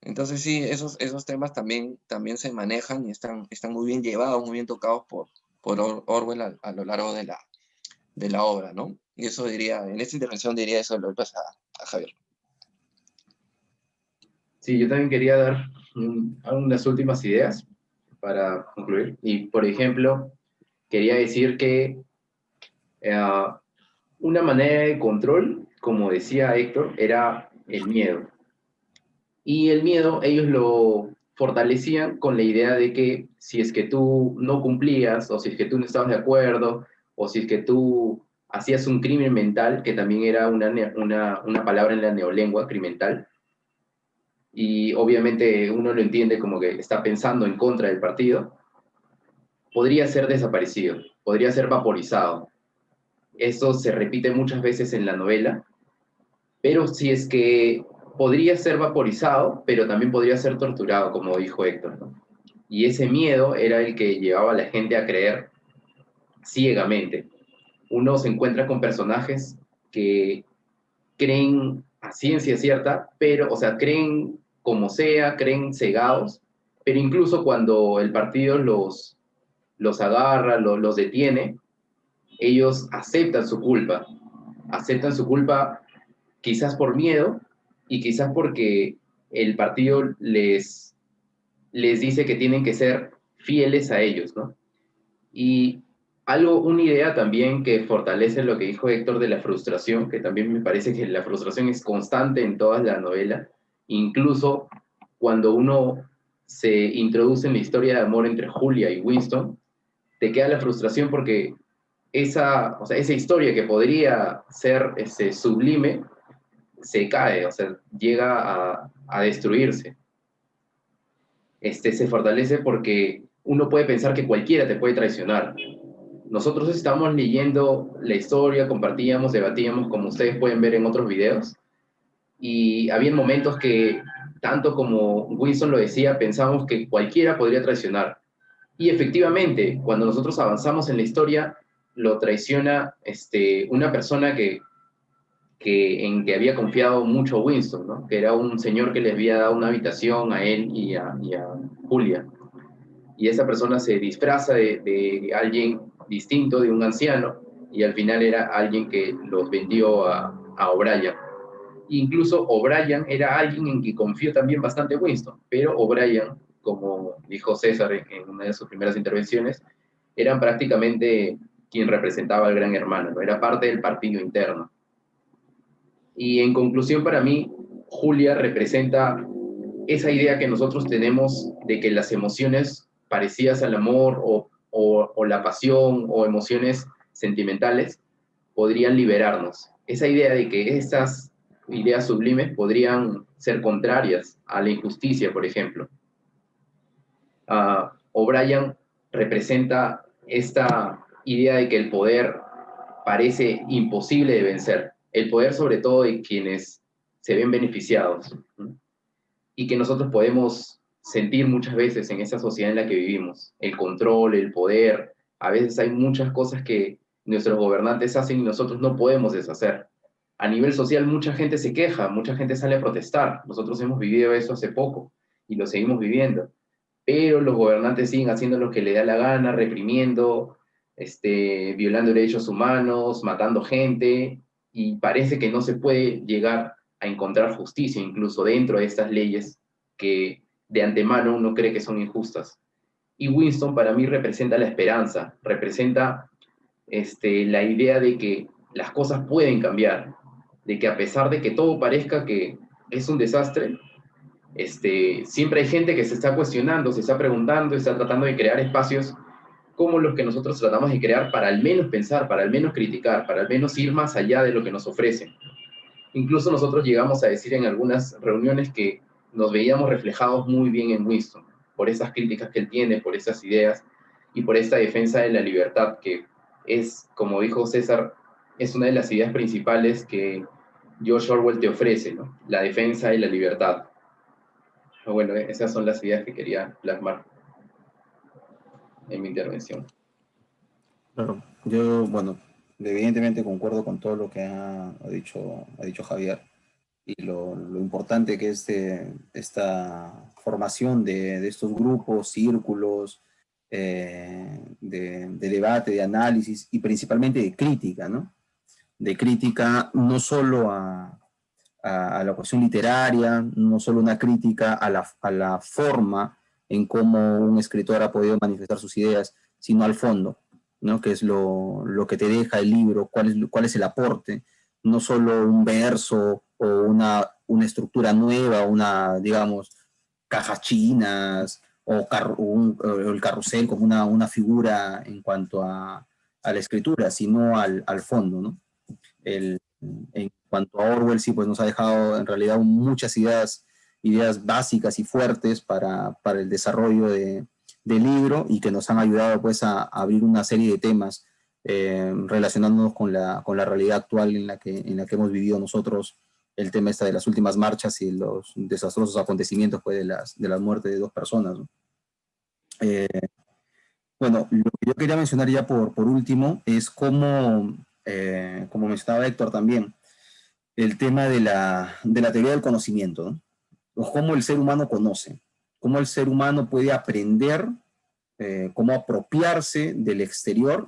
Entonces sí, esos temas también se manejan y están muy bien llevados, muy bien tocados por Orwell a lo largo de la obra, ¿no? Y eso en esta intervención diría eso, lo pasa a Javier. Sí, yo también quería dar unas últimas ideas para concluir. Y, por ejemplo, quería decir que una manera de control, como decía Héctor, era el miedo. Y el miedo ellos lo fortalecían con la idea de que si es que tú no cumplías, o si es que tú no estabas de acuerdo, o si es que tú hacías un crimen mental, que también era una palabra en la neolengua, criminal, y obviamente uno lo entiende como que está pensando en contra del partido, podría ser desaparecido, podría ser vaporizado. Eso se repite muchas veces en la novela, pero si es que podría ser vaporizado, pero también podría ser torturado, como dijo Héctor, ¿no? Y ese miedo era el que llevaba a la gente a creer ciegamente. Uno se encuentra con personajes que creen a ciencia cierta, pero, o sea, creen como sea, creen cegados, pero incluso cuando el partido los agarra, los detiene, ellos aceptan su culpa quizás por miedo y quizás porque el partido les dice que tienen que ser fieles a ellos, ¿no? Y una idea también que fortalece lo que dijo Héctor de la frustración, que también me parece que la frustración es constante en toda la novela, incluso cuando uno se introduce en la historia de amor entre Julia y Winston, te queda la frustración porque o sea, esa historia que podría ser sublime se cae, o sea, llega a destruirse. Se fortalece porque uno puede pensar que cualquiera te puede traicionar. Nosotros estamos leyendo la historia, compartíamos, debatíamos, como ustedes pueden ver en otros videos, y había momentos que, tanto como Winston lo decía, pensamos que cualquiera podría traicionar. Y efectivamente, cuando nosotros avanzamos en la historia, lo traiciona una persona en que había confiado mucho Winston, ¿no? Que era un señor que les había dado una habitación a él y a Julia. Y esa persona se disfraza de alguien distinto, de un anciano, y al final era alguien que los vendió a O'Brien. Incluso O'Brien era alguien en que confió también bastante Winston, pero O'Brien, como dijo César en una de sus primeras intervenciones, era prácticamente quien representaba al Gran Hermano, ¿no? Era parte del partido interno. Y en conclusión, para mí, Julia representa esa idea que nosotros tenemos de que las emociones parecidas al amor o la pasión o emociones sentimentales podrían liberarnos. Esa idea de que estas ideas sublimes podrían ser contrarias a la injusticia, por ejemplo. O'Brien representa esta idea de que el poder parece imposible de vencer, el poder sobre todo de quienes se ven beneficiados, ¿no? Y que nosotros podemos sentir muchas veces en esa sociedad en la que vivimos, el control, el poder. A veces hay muchas cosas que nuestros gobernantes hacen y nosotros no podemos deshacer. A nivel social mucha gente se queja, mucha gente sale a protestar. Nosotros hemos vivido eso hace poco y lo seguimos viviendo. Pero los gobernantes siguen haciendo lo que les da la gana, reprimiendo, violando derechos humanos, matando gente, y parece que no se puede llegar a encontrar justicia incluso dentro de estas leyes que de antemano uno cree que son injustas. Y Winston para mí representa la esperanza, representa la idea de que las cosas pueden cambiar, de que a pesar de que todo parezca que es un desastre, siempre hay gente que se está cuestionando, se está preguntando, está tratando de crear espacios como los que nosotros tratamos de crear para al menos pensar, para al menos criticar, para al menos ir más allá de lo que nos ofrecen. Incluso nosotros llegamos a decir en algunas reuniones que nos veíamos reflejados muy bien en Winston, por esas críticas que él tiene, por esas ideas y por esta defensa de la libertad que es, como dijo César, es una de las ideas principales que George Orwell te ofrece, ¿no? La defensa de la libertad. Bueno, esas son las ideas que quería plasmar en mi intervención. Claro, yo, bueno, evidentemente concuerdo con todo lo que ha dicho Javier y lo importante que es esta formación de estos grupos, círculos, de debate, de análisis y principalmente de crítica, ¿no? De crítica no solo a la cuestión literaria, no solo una crítica a la forma en cómo un escritor ha podido manifestar sus ideas, sino al fondo, ¿no? Que es lo que te deja el libro, cuál es el aporte, no solo un verso o una estructura nueva, digamos, cajas chinas o el carrusel como una figura en cuanto a la escritura, sino al fondo, ¿no? En cuanto a Orwell, sí, pues nos ha dejado en realidad muchas ideas básicas y fuertes para el desarrollo de del libro y que nos han ayudado pues a abrir una serie de temas relacionándonos con la realidad actual en la que hemos vivido nosotros, el tema de las últimas marchas y los desastrosos acontecimientos pues, de la muerte de 2 personas, ¿no? Bueno, lo que yo quería mencionar ya por último es cómo, como mencionaba Héctor también, el tema de la teoría del conocimiento, ¿no? O cómo el ser humano conoce, cómo el ser humano puede aprender, cómo apropiarse del exterior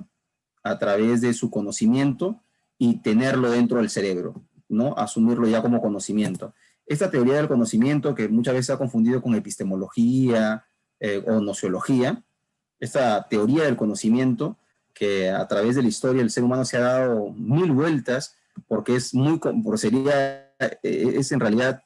a través de su conocimiento y tenerlo dentro del cerebro, ¿no? Asumirlo ya como conocimiento. Esta teoría del conocimiento, que muchas veces se ha confundido con epistemología o nociología, esta teoría del conocimiento, que a través de la historia el ser humano se ha dado 1000 vueltas, porque es en realidad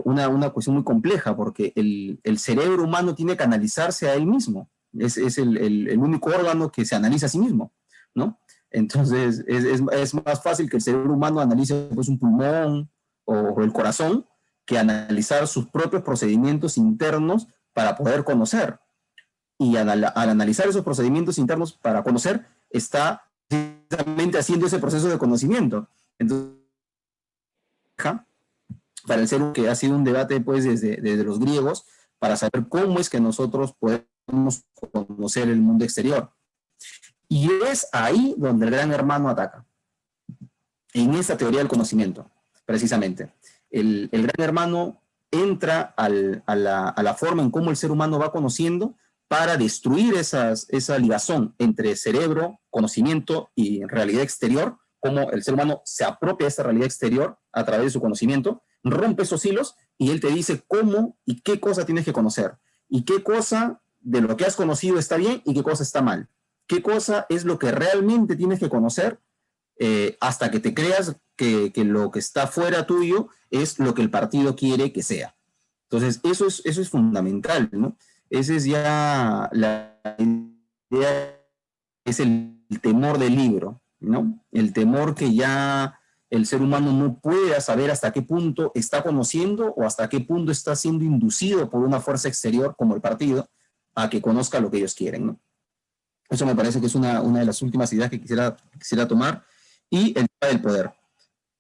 una cuestión muy compleja, porque el cerebro humano tiene que analizarse a él mismo. Es el único órgano que se analiza a sí mismo, ¿no? Entonces, es más fácil que el cerebro humano analice pues, un pulmón o el corazón que analizar sus propios procedimientos internos para poder conocer. Y al analizar esos procedimientos internos para conocer, está precisamente haciendo ese proceso de conocimiento. Entonces, para el ser humano, que ha sido un debate pues, desde los griegos, para saber cómo es que nosotros podemos conocer el mundo exterior. Y es ahí donde el Gran Hermano ataca, en esta teoría del conocimiento, precisamente. El Gran Hermano entra a la forma en cómo el ser humano va conociendo para destruir esa ligazón entre cerebro, conocimiento y realidad exterior, cómo el ser humano se apropia de esta realidad exterior a través de su conocimiento, rompe esos hilos y él te dice cómo y qué cosa tienes que conocer, y qué cosa de lo que has conocido está bien y qué cosa está mal. ¿Qué cosa es lo que realmente tienes que conocer hasta que te creas que lo que está fuera tuyo es lo que el partido quiere que sea? Entonces, eso es fundamental, ¿no? Ese es ya la idea, es el temor del libro, ¿no? El temor que ya el ser humano no pueda saber hasta qué punto está conociendo o hasta qué punto está siendo inducido por una fuerza exterior como el partido a que conozca lo que ellos quieren, ¿no? Eso me parece que es una de las últimas ideas que quisiera tomar. Y el tema del poder.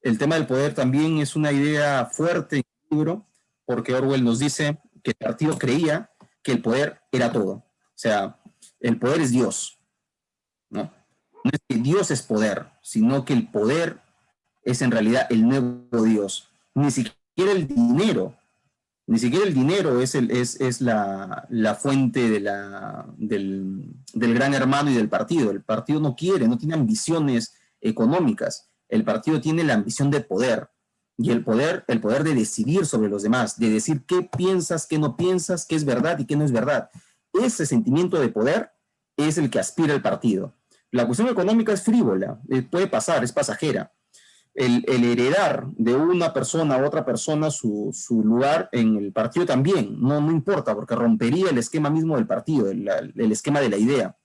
El tema del poder también es una idea fuerte en el libro, porque Orwell nos dice que el partido creía que el poder era todo. O sea, el poder es Dios, ¿no? No es que Dios es poder, sino que el poder es en realidad el nuevo Dios. Ni siquiera el dinero es la fuente del Gran Hermano y del partido. El partido no tiene ambiciones económicas. El partido tiene la ambición de poder. Y el poder de decidir sobre los demás, de decir qué piensas, qué no piensas, qué es verdad y qué no es verdad. Ese sentimiento de poder es el que aspira el partido. La cuestión económica es frívola, puede pasar, es pasajera. El heredar de una persona a otra persona su lugar en el partido también, no importa, porque rompería el esquema mismo del partido, el esquema de la idea,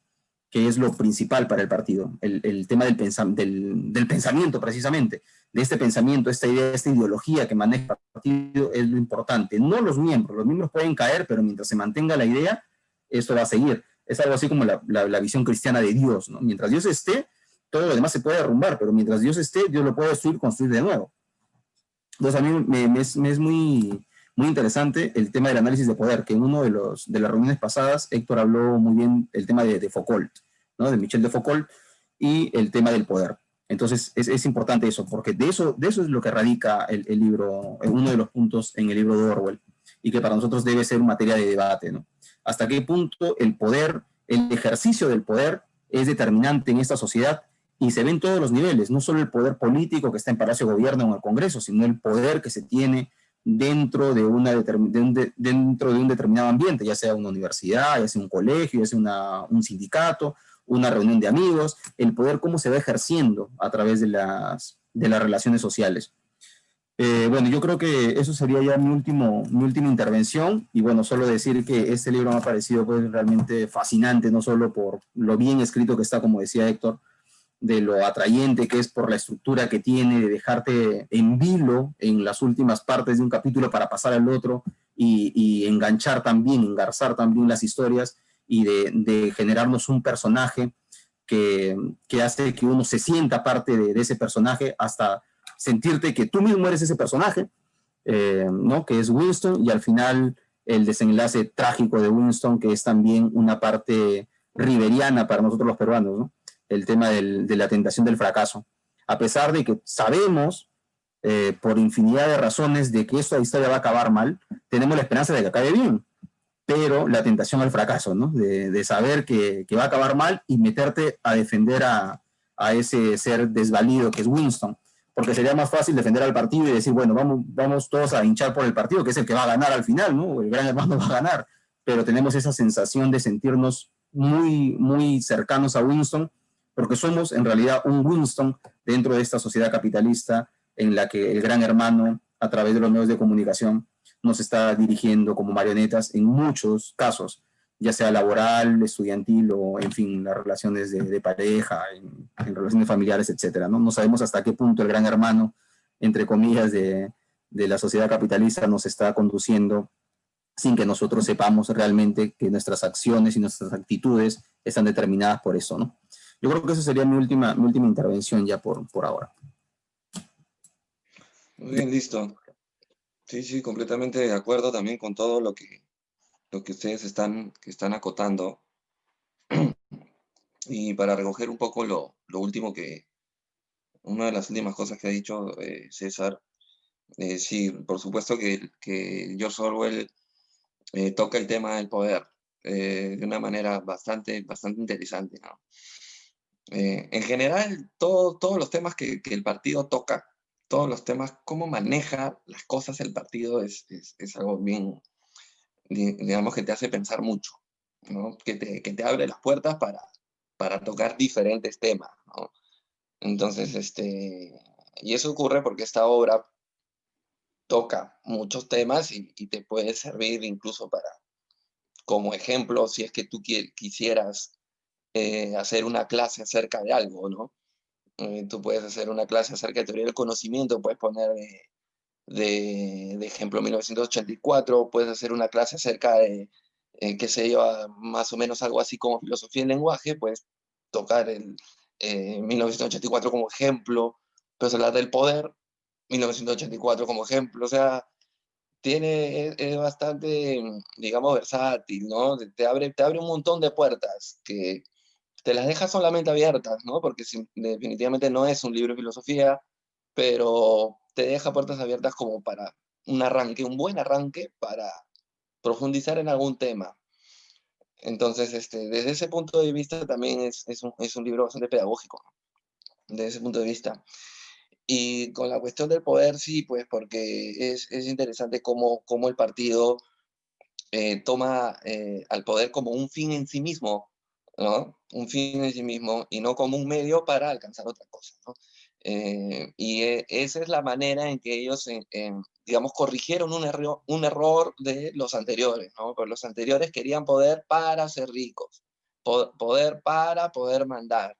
que es lo principal para el partido, el tema del pensamiento precisamente, de este pensamiento, esta idea, esta ideología que maneja el partido es lo importante, no los miembros pueden caer, pero mientras se mantenga la idea, esto va a seguir. Es algo así como la visión cristiana de Dios, ¿no? Mientras Dios esté, todo lo demás se puede derrumbar, pero mientras Dios esté, Dios lo puede destruir, construir de nuevo. Entonces a mí me es muy, muy interesante el tema del análisis de poder, que en una de las reuniones pasadas Héctor habló muy bien el tema de Foucault, ¿no? De Michel de Foucault, y el tema del poder. Entonces es importante eso, porque de eso es lo que radica el libro, uno de los puntos en el libro de Orwell, y que para nosotros debe ser materia de debate, ¿no? Hasta qué punto el poder, el ejercicio del poder es determinante en esta sociedad, y se ve en todos los niveles, no solo el poder político que está en Palacio de Gobierno o en el Congreso, sino el poder que se tiene dentro de un determinado ambiente, ya sea una universidad, ya sea un colegio, ya sea un sindicato, una reunión de amigos, el poder cómo se va ejerciendo a través de las relaciones sociales. Bueno, yo creo que eso sería ya mi última intervención, y bueno, solo decir que este libro me ha parecido pues realmente fascinante, no solo por lo bien escrito que está, como decía Héctor, de lo atrayente que es por la estructura que tiene, de dejarte en vilo en las últimas partes de un capítulo para pasar al otro y engarzar también las historias, y de generarnos un personaje que hace que uno se sienta parte de ese personaje hasta sentirte que tú mismo eres ese personaje, ¿no? Que es Winston, y al final el desenlace trágico de Winston, que es también una parte riveriana para nosotros los peruanos, ¿no? El tema de la tentación del fracaso. A pesar de que sabemos, por infinidad de razones, de que esta historia va a acabar mal, tenemos la esperanza de que acabe bien, pero la tentación al fracaso, ¿no? De saber que va a acabar mal y meterte a defender a ese ser desvalido que es Winston, porque sería más fácil defender al partido y decir, bueno, vamos todos a hinchar por el partido, que es el que va a ganar al final, ¿no? El gran hermano va a ganar, pero tenemos esa sensación de sentirnos muy, muy cercanos a Winston, porque somos en realidad un Winston dentro de esta sociedad capitalista en la que el gran hermano, a través de los medios de comunicación, nos está dirigiendo como marionetas en muchos casos, ya sea laboral, estudiantil o, en fin, las relaciones de pareja, en relaciones familiares, etcétera, ¿no? No sabemos hasta qué punto el gran hermano, entre comillas, de la sociedad capitalista nos está conduciendo sin que nosotros sepamos realmente que nuestras acciones y nuestras actitudes están determinadas por eso, ¿no? Yo creo que esa sería mi última intervención ya por ahora. Muy bien, listo. Sí, sí, completamente de acuerdo también con todo lo que ustedes están acotando. Y para recoger un poco lo último una de las últimas cosas que ha dicho César, sí, por supuesto que George Orwell toca el tema del poder de una manera bastante interesante, ¿no? En general, todos los temas que el partido toca, todos los temas, cómo maneja las cosas el partido es algo bien, digamos, que te hace pensar mucho, ¿no? Que te abre las puertas para tocar diferentes temas, ¿no? Entonces, y eso ocurre porque esta obra toca muchos temas y te puede servir incluso como ejemplo, si es que tú quisieras hacer una clase acerca de algo, ¿no? Tú puedes hacer una clase acerca de teoría del conocimiento, puedes poner de ejemplo 1984, puedes hacer una clase acerca de, qué sé yo, más o menos algo así como filosofía del lenguaje, puedes tocar el 1984 como ejemplo, puedes hablar del poder, 1984 como ejemplo, o sea, es bastante, digamos, versátil, ¿no? Te abre un montón de puertas que te las deja solamente abiertas, ¿no? Porque definitivamente no es un libro de filosofía, pero te deja puertas abiertas como para un arranque, un buen arranque para profundizar en algún tema. Entonces, desde ese punto de vista también es un libro bastante pedagógico, ¿no? Desde ese punto de vista. Y con la cuestión del poder, sí, pues porque es interesante cómo el partido toma al poder como un fin en sí mismo, ¿no? Un fin en sí mismo y no como un medio para alcanzar otra cosa, ¿no? Esa es la manera en que ellos, digamos, corrigieron un error de los anteriores, ¿no? Porque los anteriores querían poder para ser ricos, poder para poder mandar,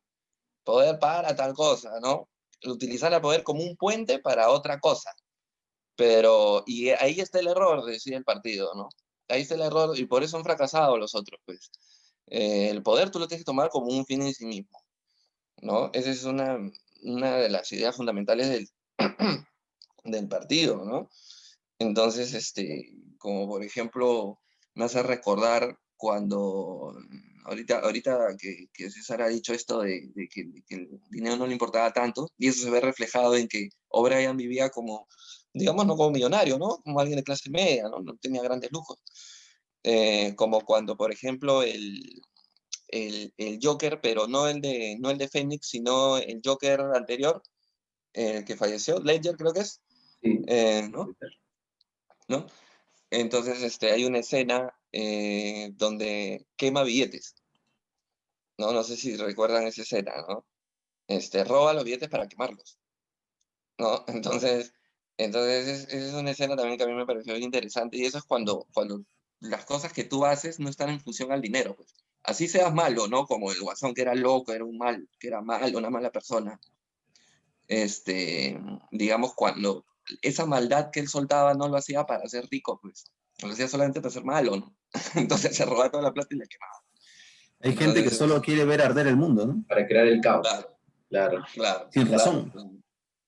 poder para tal cosa, ¿no? Utilizar el poder como un puente para otra cosa. Y ahí está el error, decía el partido, ¿no? Ahí está el error y por eso han fracasado los otros, pues. El poder tú lo tienes que tomar como un fin en sí mismo, ¿no? Esa es una de las ideas fundamentales del partido, ¿no? Entonces, como por ejemplo, me hace recordar cuando, ahorita que César ha dicho esto de que el dinero no le importaba tanto, y eso se ve reflejado en que O'Brien vivía como, digamos, no como millonario, ¿no? Como alguien de clase media, ¿no? No tenía grandes lujos. Como cuando, por ejemplo, el Joker, pero no el de Phoenix, sino el Joker anterior, el que falleció, Ledger creo que es, Sí. ¿no? ¿No? Entonces, hay una escena donde quema billetes, ¿no? No sé si recuerdan esa escena, ¿no? Roba los billetes para quemarlos, ¿no? Entonces es una escena también que a mí me pareció bien interesante y eso es cuando las cosas que tú haces no están en función al dinero, pues. Así seas malo, ¿no? Como el Guasón que era loco, que era malo, una mala persona. Digamos, cuando esa maldad que él soltaba no lo hacía para ser rico, pues. Lo hacía solamente para ser malo, ¿no? Entonces se robaba toda la plata y la quemaba. Hay gente que solo quiere ver arder el mundo, ¿no? Para crear el caos. Claro, Claro. claro. Sin razón.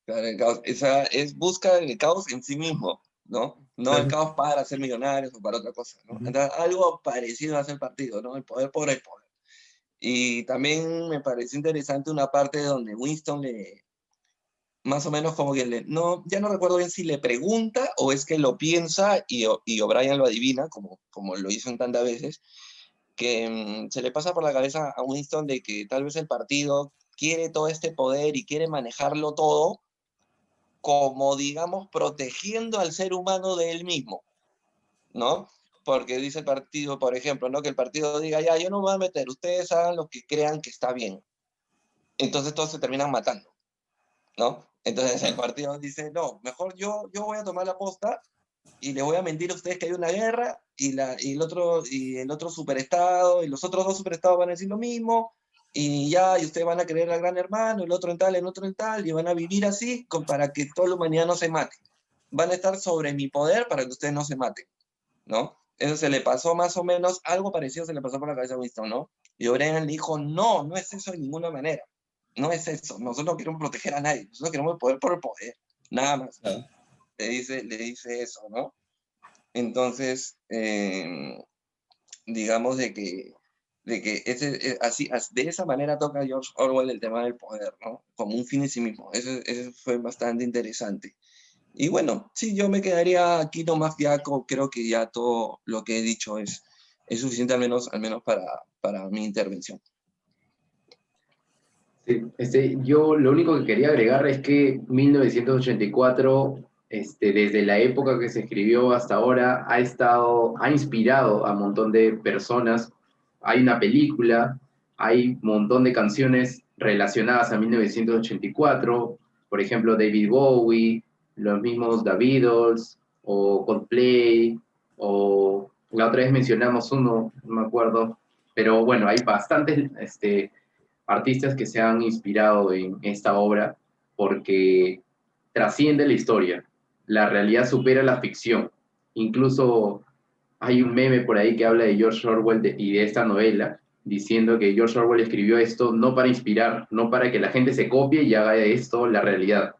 Claro, el caos. Esa es busca el caos en sí mismo, ¿no? No el Claro. caos para ser millonarios o para otra cosa, ¿no? Ujú. Entonces, algo parecido hace el partido, ¿no? El poder por el poder. Y también me pareció interesante una parte donde Winston le, más o menos como que le, no, ya no recuerdo bien si le pregunta o es que lo piensa y O'Brien lo adivina, como lo hizo en tantas veces, que se le pasa por la cabeza a Winston de que tal vez el partido quiere todo este poder y quiere manejarlo todo como, digamos, protegiendo al ser humano de él mismo, ¿no? Porque dice el partido, por ejemplo, ¿no? Que el partido diga, ya, yo no me voy a meter, ustedes hagan lo que crean que está bien. Entonces todos se terminan matando, ¿no? Entonces el partido dice, no, mejor yo voy a tomar la posta y les voy a mentir a ustedes que hay una guerra y el otro superestado y los otros dos superestados van a decir lo mismo y ya, y ustedes van a creer al gran hermano, el otro en tal, y van a vivir así para que toda la humanidad no se mate. Van a estar sobre mi poder para que ustedes no se maten, ¿no? Eso se le pasó más o menos, algo parecido se le pasó por la cabeza a Winston, ¿no? Y O'Brien le dijo, no, no es eso de ninguna manera. No es eso. Nosotros no queremos proteger a nadie. Nosotros queremos el poder por el poder. Nada más. Claro. Le dice eso, ¿no? Entonces, digamos de esa manera toca George Orwell el tema del poder, ¿no? Como un fin en sí mismo. Eso fue bastante interesante. Y bueno, sí, yo me quedaría aquí nomás, ya creo que ya todo lo que he dicho es suficiente al menos para mi intervención. Sí, yo lo único que quería agregar es que 1984, desde la época que se escribió hasta ahora, ha inspirado a un montón de personas. Hay una película, hay un montón de canciones relacionadas a 1984, por ejemplo, David Bowie, los mismos The Beatles, o Coldplay, o la otra vez mencionamos uno, no me acuerdo, pero bueno, hay bastantes, artistas que se han inspirado en esta obra porque trasciende la historia. La realidad supera la ficción. Incluso hay un meme por ahí que habla de George Orwell y de esta novela, diciendo que George Orwell escribió esto no para inspirar, no para que la gente se copie y haga de esto la realidad,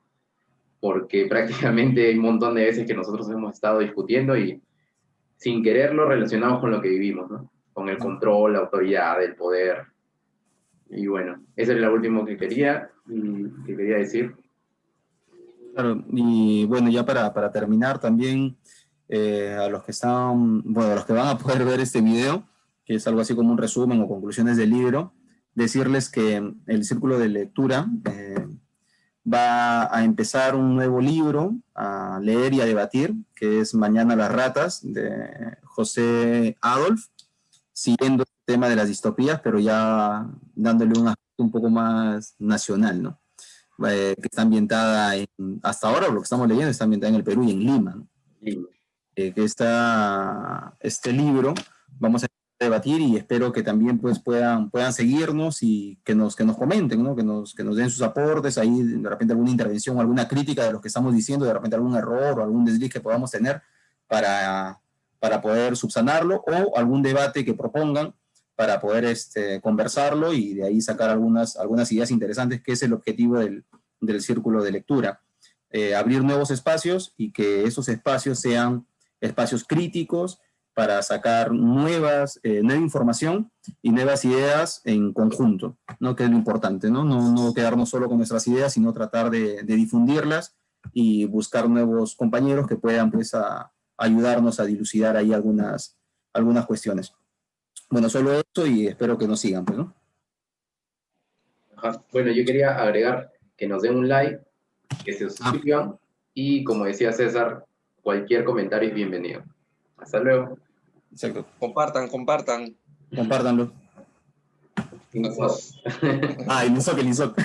porque prácticamente hay un montón de veces que nosotros hemos estado discutiendo y sin quererlo relacionamos con lo que vivimos, ¿no? Con el control, la autoridad, el poder. Y bueno, eso es lo último que quería decir. Claro, y bueno, ya para terminar también, a los que están, bueno, a los que van a poder ver este video, que es algo así como un resumen o conclusiones del libro, decirles que el Círculo de Lectura va a empezar un nuevo libro a leer y a debatir, que es Mañana las ratas, de José Adolf, siguiendo el tema de las distopías, pero ya dándole un aspecto un poco más nacional, ¿no? Que está ambientada hasta ahora, lo que estamos leyendo, está ambientada en el Perú y en Lima, ¿no? Sí. Que este libro vamos a debatir y espero que también pues puedan seguirnos y que nos comenten, ¿no? Que nos den sus aportes, ahí de repente alguna intervención o alguna crítica de lo que estamos diciendo, de repente algún error o algún desliz que podamos tener para poder subsanarlo o algún debate que propongan para poder conversarlo y de ahí sacar algunas ideas interesantes, que es el objetivo del círculo de lectura. Abrir nuevos espacios y que esos espacios sean espacios críticos para sacar nueva información y nuevas ideas en conjunto, ¿no? Que es lo importante, ¿no? No quedarnos solo con nuestras ideas, sino tratar de difundirlas y buscar nuevos compañeros que puedan pues, ayudarnos a dilucidar ahí algunas cuestiones. Bueno, solo eso y espero que nos sigan, pues, ¿no? Ajá. Bueno, yo quería agregar que nos den un like, que se suscriban y como decía César, cualquier comentario es bienvenido. Hasta luego. Exacto. Compartan. Compártanlo. Sin Adiós. El INSOC.